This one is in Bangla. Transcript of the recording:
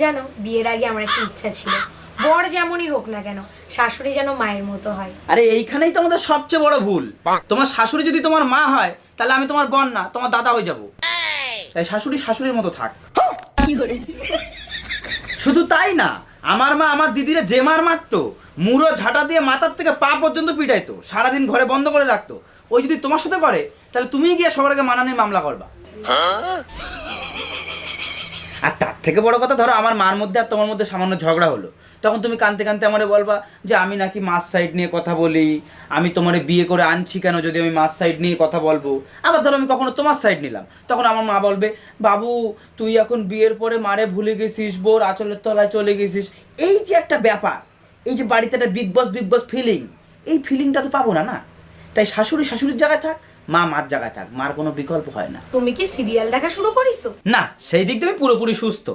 জানো বিয়ের আগে আমার একটা ইচ্ছা ছিল, বর যেমনই হোক না কেন শাশুড়ি যেন মায়ের মতো হয়। আরে এইখানেই তো আমাদের সবচেয়ে বড় ভুল। তোমার শাশুড়ি যদি তোমার মা হয় তাহলে আমি তোমার বোন না, তোমার দাদা হয়ে যাব। তাই শাশুড়ি শাশুড়ির মতো থাক। শুধু তাই না, আমার মা আমার দিদিরে যে মার মারতো, মুড়ো ঝাঁটা দিয়ে মাথার থেকে পা পর্যন্ত পিটাইতো, সারাদিন ঘরে বন্ধ করে রাখতো। ওই যদি তোমার সাথে করে তাহলে তুমিই গিয়ে সবার আগে মানা নিয়ে মামলা করবা। আর তার থেকে বড় কথা, ধরো আমার মার মধ্যে আর তোমার মধ্যে সামান্য ঝগড়া হলো, তখন তুমি কানতে কানতে আমারে বলবা যে আমি নাকি মার সাইড নিয়ে কথা বলি, আমি তোমারে বিয়ে করে আনছি কেন যদি আমি মার সাইড নিয়ে কথা বলবো। আবার ধরো আমি কখনো তোমার সাইড নিলাম, তখন আমার মা বলবে বাবু তুই এখন বিয়ের পরে মারে ভুলে গেছিস, বোর আঁচলের তলায় চলে গেছিস। এই যে একটা ব্যাপার, এই যে বাড়িতে একটা বিগ বস ফিলিং, এই ফিলিংটা তো পাবো না। তাই শাশুড়ি শাশুড়ির জায়গায় থাক, মা মার জায়গায় থাক, মার কোনো বিকল্প হয় না। তুমি কি সিরিয়াল দেখা শুরু করিছো? না, সেই দিক দিয়ে আমি পুরোপুরি সুস্থ।